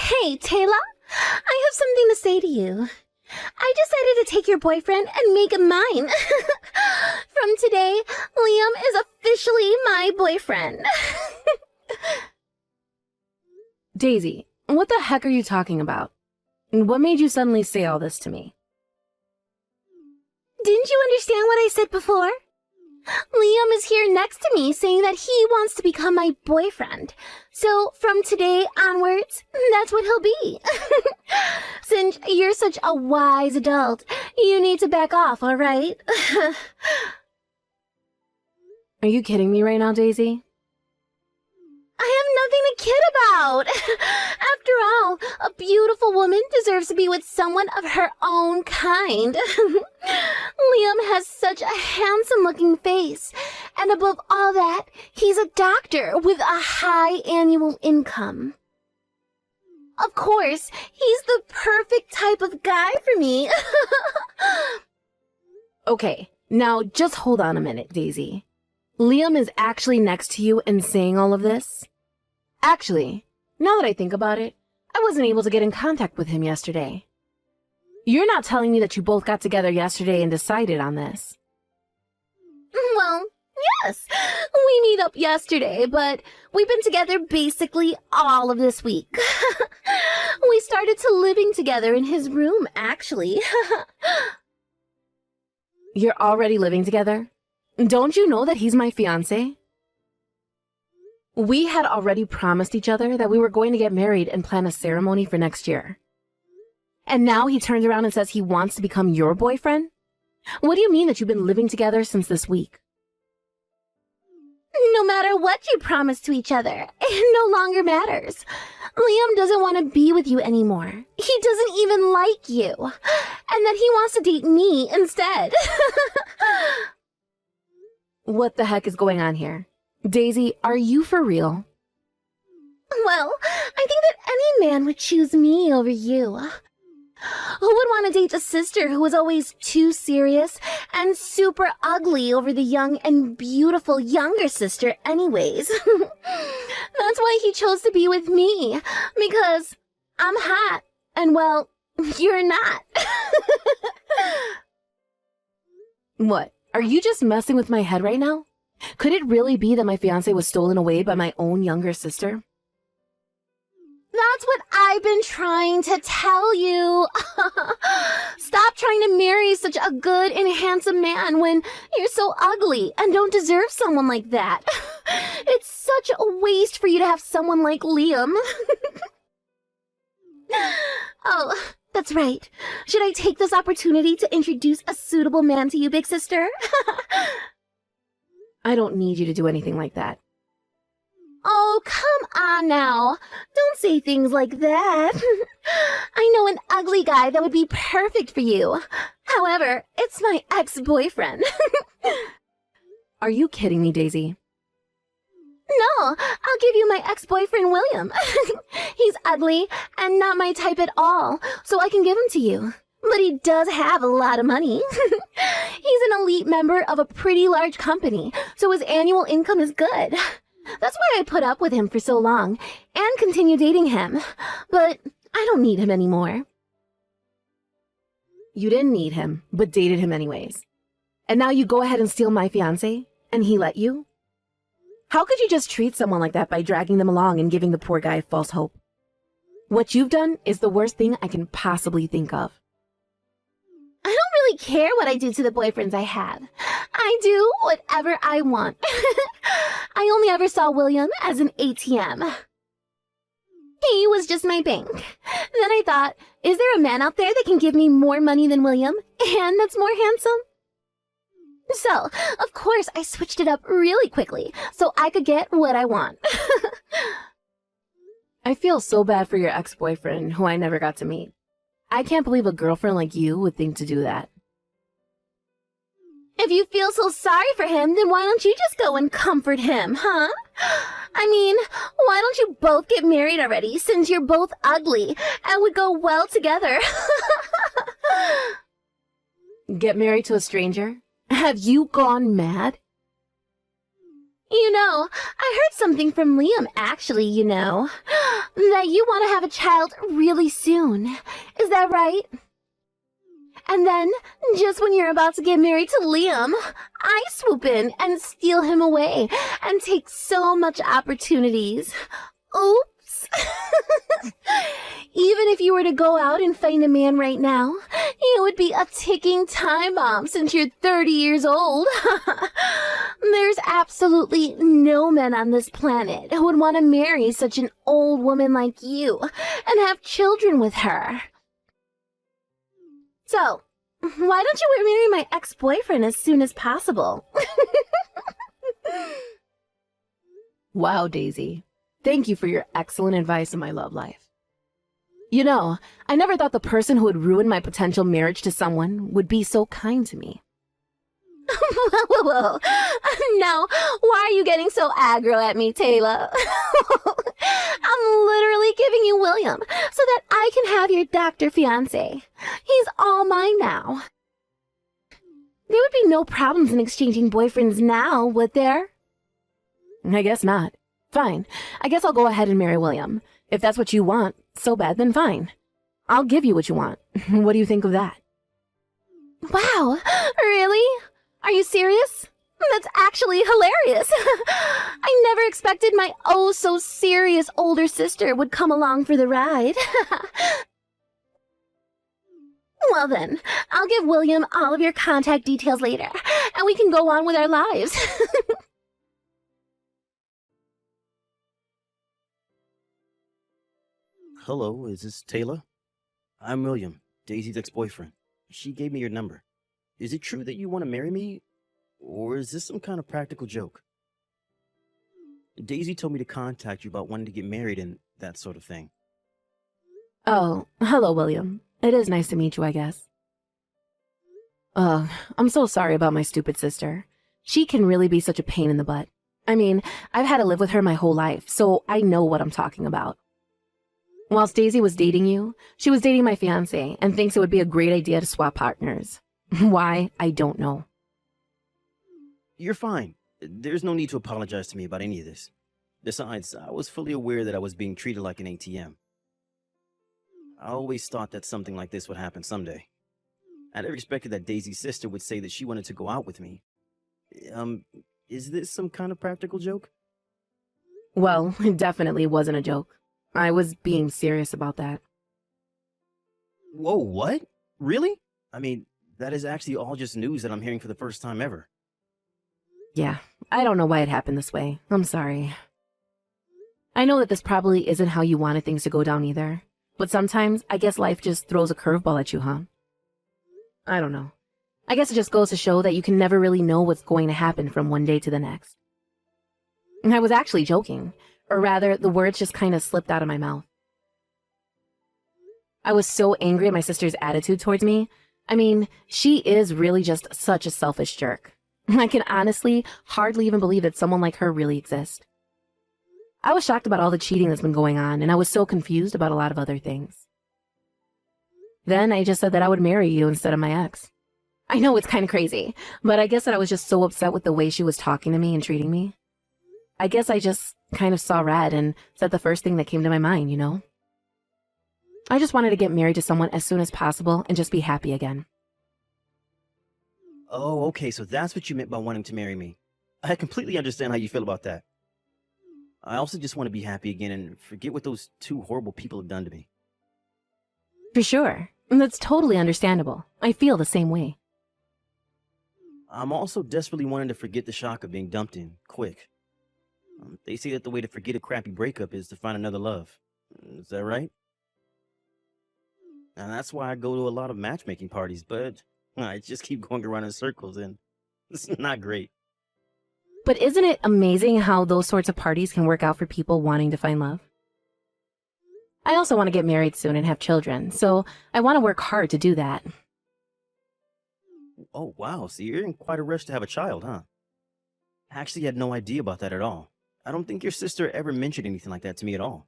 Hey, Taylor, I have something to say to you. I decided to take your boyfriend and make him mine. From today, Liam is officially my boyfriend. Daisy, what the heck are you talking about? What made you suddenly say all this to me? Didn't you understand what I said before? Liam is here next to me saying that he wants to become my boyfriend. So from today onwards, that's what he'll be. Since you're such a wise adult, you need to back off, all right? Are you kidding me right now, Daisy? I have nothing to kid about. After all, a beautiful woman deserves to be with someone of her own kind. Liam has such a handsome-looking face. And above all that, he's a doctor with a high annual income. Of course, he's the perfect type of guy for me. Okay, now just hold on a minute, Daisy. Liam is actually next to you and saying all of this? Actually, now that I think about it, I wasn't able to get in contact with him yesterday. You're not telling me that you both got together yesterday and decided on this. Well, yes, we meet up yesterday, but we've been together basically all of this week. We started to living together in his room, actually. You're already living together? Don't you know that he's my fiancé? We had already promised each other that we were going to get married and plan a ceremony for next year. And now he turns around and says he wants to become your boyfriend? What do you mean that you've been living together since this week? No matter what you promised to each other, it no longer matters. Liam doesn't want to be with you anymore. He doesn't even like you. And that he wants to date me instead. What the heck is going on here? Daisy, are you for real? Well, I think that any man would choose me over you. Who would want to date a sister who was always too serious and super ugly over the young and beautiful younger sister anyways? That's why he chose to be with me, because I'm hot, and well, you're not. What? Are you just messing with my head right now? Could it really be that my fiancé was stolen away by my own younger sister? That's what I've been trying to tell you. Stop trying to marry such a good and handsome man when you're so ugly and don't deserve someone like that. It's such a waste for you to have someone like Liam. Oh, that's right. Should I take this opportunity to introduce a suitable man to you, big sister? I don't need you to do anything like that. Oh, come on now. Don't say things like that. I know an ugly guy that would be perfect for you. However, it's my ex-boyfriend. Are you kidding me, Daisy? No, I'll give you my ex-boyfriend, William. He's ugly and not my type at all, so I can give him to you. But he does have a lot of money. He's an elite member of a pretty large company, so his annual income is good. That's why I put up with him for so long and continue dating him. But I don't need him anymore. You didn't need him, but dated him anyways. And now you go ahead and steal my fiancé, and he let you? How could you just treat someone like that by dragging them along and giving the poor guy false hope? What you've done is the worst thing I can possibly think of. I don't really care what I do to the boyfriends I have. I do whatever I want. I only ever saw William as an ATM. He was just my bank. Then I thought, is there a man out there that can give me more money than William and that's more handsome? So, of course, I switched it up really quickly so I could get what I want. I feel so bad for your ex-boyfriend, who I never got to meet. I can't believe a girlfriend like you would think to do that. If you feel so sorry for him, then why don't you just go and comfort him, huh? I mean, why don't you both get married already, since you're both ugly and would go well together? Get married to a stranger? Have you gone mad? I heard something from Liam actually, that you want to have a child really soon. Is that right? And then, just when you're about to get married to Liam, I swoop in and steal him away and take so much opportunities. Oops. Even if you were to go out and find a man right now, it would be a ticking time bomb since you're 30 years old. There's absolutely no men on this planet who would want to marry such an old woman like you and have children with her. So, why don't you marry my ex-boyfriend as soon as possible? Wow, Daisy. Thank you for your excellent advice in my love life. I never thought the person who would ruin my potential marriage to someone would be so kind to me. Whoa. Now, why are you getting so aggro at me, Taylor? I'm literally giving you William so that I can have your doctor fiancé. He's all mine now. There would be no problems in exchanging boyfriends now, would there? I guess not. Fine. I guess I'll go ahead and marry William. If that's what you want so bad, then fine. I'll give you what you want. What do you think of that? Wow, really? Are you serious? That's actually hilarious. I never expected my oh-so-serious older sister would come along for the ride. Well then, I'll give William all of your contact details later, and we can go on with our lives. Hello, is this Taylor? I'm William, Daisy's ex-boyfriend. She gave me your number. Is it true that you want to marry me? Or is this some kind of practical joke? Daisy told me to contact you about wanting to get married and that sort of thing. Oh, hello, William. It is nice to meet you, I guess. I'm so sorry about my stupid sister. She can really be such a pain in the butt. I mean, I've had to live with her my whole life, so I know what I'm talking about. Whilst Daisy was dating you, she was dating my fiancé and thinks it would be a great idea to swap partners. Why, I don't know. You're fine. There's no need to apologize to me about any of this. Besides, I was fully aware that I was being treated like an ATM. I always thought that something like this would happen someday. I never expected that Daisy's sister would say that she wanted to go out with me. Is this some kind of practical joke? Well, it definitely wasn't a joke. I was being serious about that. Whoa, what? Really? I mean, that is actually all just news that I'm hearing for the first time ever. Yeah, I don't know why it happened this way. I'm sorry. I know that this probably isn't how you wanted things to go down either. But sometimes, I guess life just throws a curveball at you, huh? I don't know. I guess it just goes to show that you can never really know what's going to happen from one day to the next. And I was actually joking. Or rather, the words just kind of slipped out of my mouth. I was so angry at my sister's attitude towards me. I mean, she is really just such a selfish jerk. I can honestly hardly even believe that someone like her really exists. I was shocked about all the cheating that's been going on, and I was so confused about a lot of other things. Then I just said that I would marry you instead of my ex. I know it's kind of crazy, but I guess that I was just so upset with the way she was talking to me and treating me. I guess I just kind of saw red and said the first thing that came to my mind, you know? I just wanted to get married to someone as soon as possible and just be happy again. Oh, okay, so that's what you meant by wanting to marry me. I completely understand how you feel about that. I also just want to be happy again and forget what those two horrible people have done to me. For sure. That's totally understandable. I feel the same way. I'm also desperately wanting to forget the shock of being dumped in, quick. They say that the way to forget a crappy breakup is to find another love. Is that right? And that's why I go to a lot of matchmaking parties, but I just keep going around in circles and it's not great. But isn't it amazing how those sorts of parties can work out for people wanting to find love? I also want to get married soon and have children, so I want to work hard to do that. Oh, wow, so you're in quite a rush to have a child, huh? I actually had no idea about that at all. I don't think your sister ever mentioned anything like that to me at all.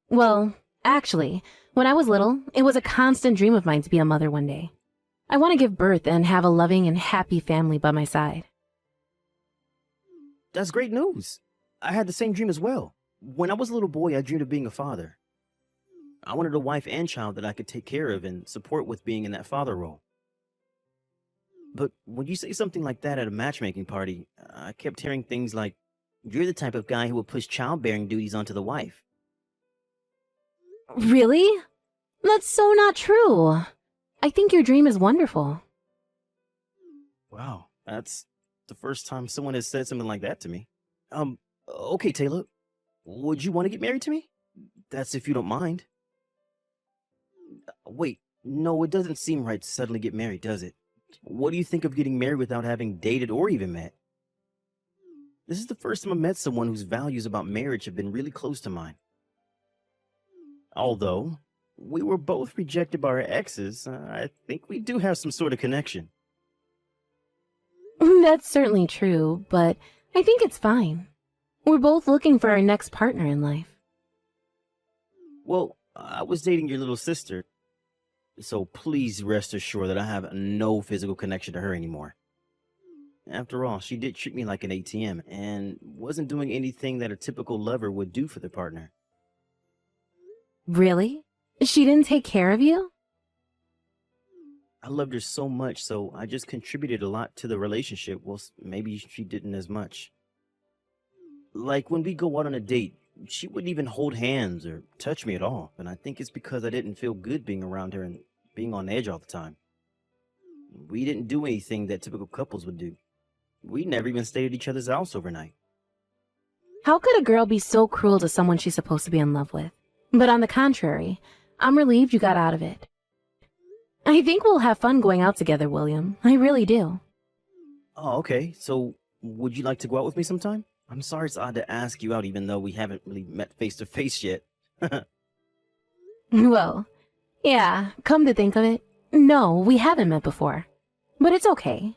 Well, actually, when I was little, it was a constant dream of mine to be a mother one day. I want to give birth and have a loving and happy family by my side. That's great news. I had the same dream as well. When I was a little boy, I dreamed of being a father. I wanted a wife and child that I could take care of and support with being in that father role. But when you say something like that at a matchmaking party, I kept hearing things like, "You're the type of guy who will push childbearing duties onto the wife." Really? That's so not true. I think your dream is wonderful. Wow, that's the first time someone has said something like that to me. Okay, Taylor, would you want to get married to me? That's if you don't mind. Wait, no, it doesn't seem right to suddenly get married, does it? What do you think of getting married without having dated or even met? This is the first time I met someone whose values about marriage have been really close to mine. Although we were both rejected by our exes, I think we do have some sort of connection. That's certainly true, but I think it's fine. We're both looking for our next partner in life. Well, I was dating your little sister, so please rest assured that I have no physical connection to her anymore. After all, she did treat me like an ATM and wasn't doing anything that a typical lover would do for their partner. Really? She didn't take care of you? I loved her so much, so I just contributed a lot to the relationship. Well, maybe she didn't as much. Like when we go out on a date, she wouldn't even hold hands or touch me at all. And I think it's because I didn't feel good being around her and being on edge all the time. We didn't do anything that typical couples would do. We never even stayed at each other's house overnight. How could a girl be so cruel to someone she's supposed to be in love with? But on the contrary, I'm relieved you got out of it. I think we'll have fun going out together, William. I really do. Oh, okay. So would you like to go out with me sometime? I'm sorry it's odd to ask you out even though we haven't really met face to face yet. Well, yeah, come to think of it, no, we haven't met before. But it's okay.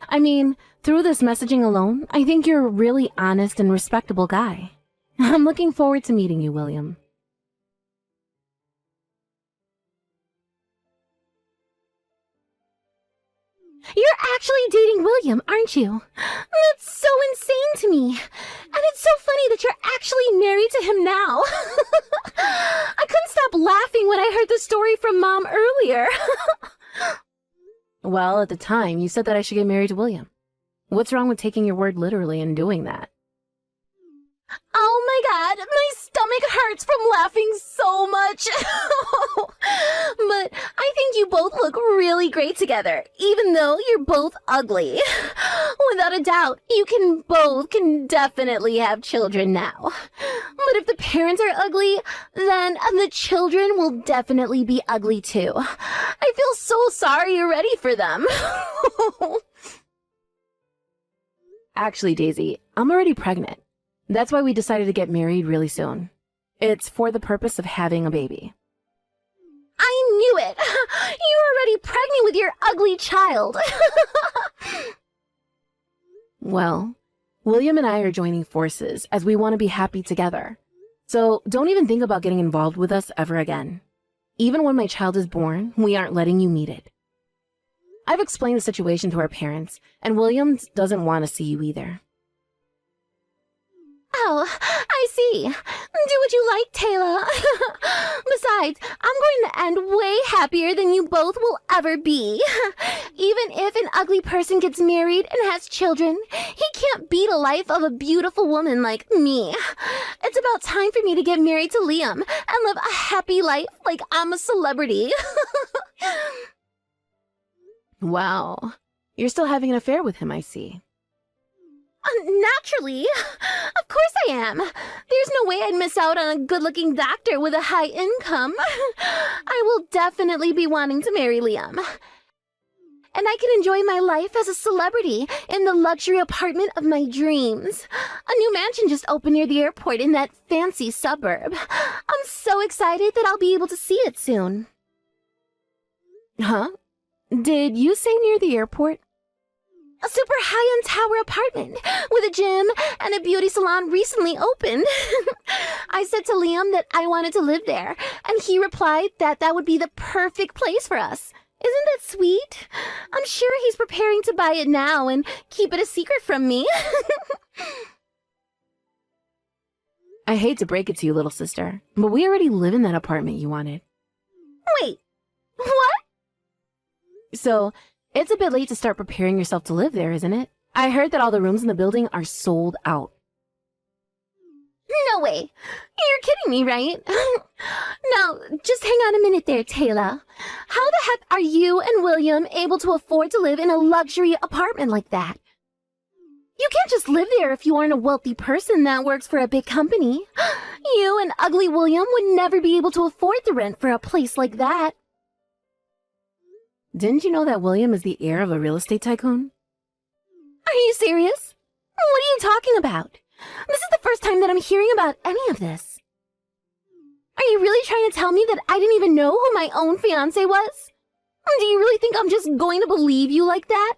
I mean, through this messaging alone, I think you're a really honest and respectable guy. I'm looking forward to meeting you, William. You're actually dating William, aren't you? That's so insane to me. And it's so funny that you're actually married to him now. I couldn't stop laughing when I heard the story from Mom earlier. Well, at the time, you said that I should get married to William. What's wrong with taking your word literally and doing that? Oh my god, my stomach hurts from laughing so much. But I think you both look really great together, even though you're both ugly. Without a doubt, you can definitely have children now. But if the parents are ugly, then the children will definitely be ugly too. I feel so sorry already for them. Actually, Daisy, I'm already pregnant. That's why we decided to get married really soon. It's for the purpose of having a baby. I knew it! You're already pregnant with your ugly child! Well, William and I are joining forces as we want to be happy together. So don't even think about getting involved with us ever again. Even when my child is born, we aren't letting you meet it. I've explained the situation to our parents, and William doesn't want to see you either. Oh, I see. Do what you like, Taylor. Besides, I'm going to end way happier than you both will ever be. Even if an ugly person gets married and has children, he can't beat a life of a beautiful woman like me. It's about time for me to get married to Liam and live a happy life like I'm a celebrity. Wow, you're still having an affair with him, I see. Naturally. Of course I am. There's no way I'd miss out on a good-looking doctor with a high income. I will definitely be wanting to marry Liam. And I can enjoy my life as a celebrity in the luxury apartment of my dreams. A new mansion just opened near the airport in that fancy suburb. I'm so excited that I'll be able to see it soon. Huh? Did you say near the airport? A super high-end tower apartment with a gym and a beauty salon recently opened. I said to Liam that I wanted to live there, and he replied that that would be the perfect place for us. Isn't that sweet? I'm sure he's preparing to buy it now and keep it a secret from me. I hate to break it to you, little sister, but we already live in that apartment you wanted. Wait, what? So, it's a bit late to start preparing yourself to live there, isn't it? I heard that all the rooms in the building are sold out. No way. You're kidding me, right? Now, just hang on a minute there, Taylor. How the heck are you and William able to afford to live in a luxury apartment like that? You can't just live there if you aren't a wealthy person that works for a big company. You and ugly William would never be able to afford the rent for a place like that. Didn't you know that William is the heir of a real estate tycoon? Are you serious? What are you talking about? This is the first time that I'm hearing about any of this. Are you really trying to tell me that I didn't even know who my own fiancé was? Do you really think I'm just going to believe you like that?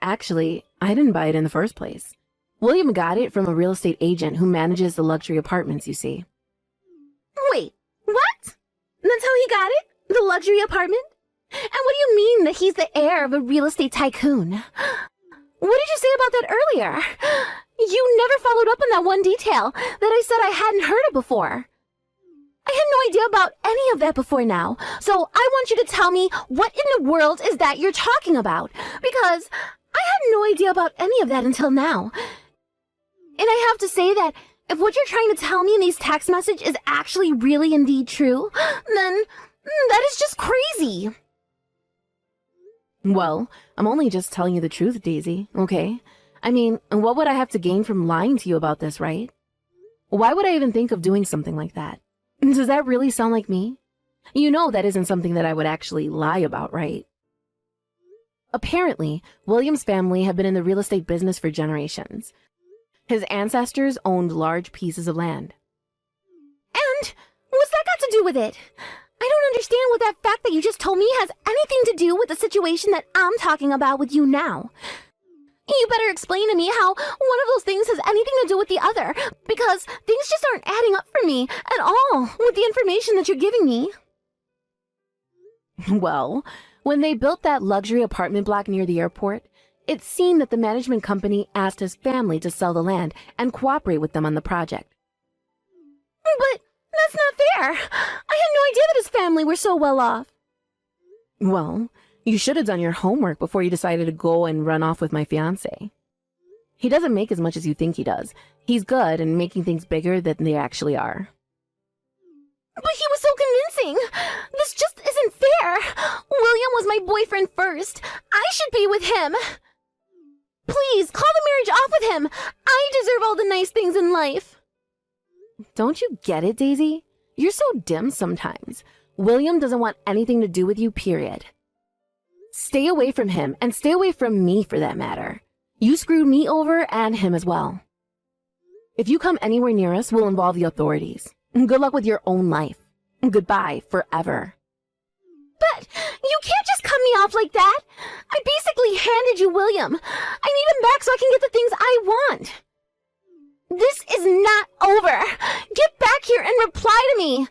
Actually, I didn't buy it in the first place. William got it from a real estate agent who manages the luxury apartments, you see. Wait, what? That's how he got it? The luxury apartment? And what do you mean that he's the heir of a real estate tycoon? What did you say about that earlier? You never followed up on that one detail that I said I hadn't heard of before. I had no idea about any of that before now, so I want you to tell me what in the world is that you're talking about, because I had no idea about any of that until now. And I have to say that if what you're trying to tell me in these text messages is actually really indeed true, then that is just crazy. Well, I'm only just telling you the truth, Daisy, okay? I mean, what would I have to gain from lying to you about this, right? Why would I even think of doing something like that? Does that really sound like me? You know that isn't something that I would actually lie about, right? Apparently, William's family have been in the real estate business for generations. His ancestors owned large pieces of land. And what's that got to do with it? I don't understand what that fact that you just told me has anything to do with the situation that I'm talking about with you now. You better explain to me how one of those things has anything to do with the other, because things just aren't adding up for me at all with the information that you're giving me. Well, when they built that luxury apartment block near the airport, it seemed that the management company asked his family to sell the land and cooperate with them on the project. But that's not fair. I had no idea that his family were so well off. Well, you should have done your homework before you decided to go and run off with my fiancé. He doesn't make as much as you think he does. He's good and making things bigger than they actually are. But he was so convincing. This just isn't fair. William was my boyfriend first. I should be with him. Please, call the marriage off with him. I deserve all the nice things in life. Don't you get it, Daisy? You're so dim sometimes. William doesn't want anything to do with you, period. Stay away from him, and stay away from me for that matter. You screwed me over and him as well. If you come anywhere near us, we'll involve the authorities. Good luck with your own life. Goodbye forever. But you can't just cut me off like that. I basically handed you William. I need him back so I can get the things I want. This is not over. Get back here and reply to me.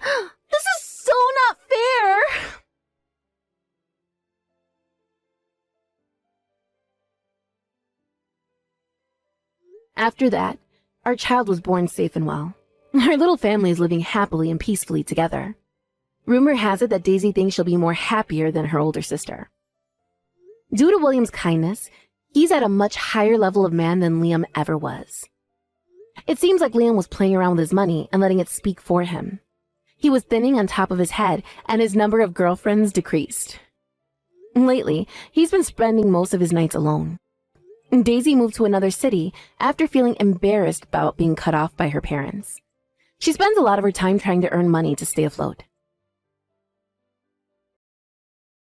This is so not fair. After that, our child was born safe and well. Our little family is living happily and peacefully together. Rumor has it that Daisy thinks she'll be more happier than her older sister. Due to William's kindness, he's at a much higher level of man than Liam ever was. It seems like Liam was playing around with his money and letting it speak for him. He was thinning on top of his head, and his number of girlfriends decreased. Lately, he's been spending most of his nights alone. Daisy moved to another city after feeling embarrassed about being cut off by her parents. She spends a lot of her time trying to earn money to stay afloat.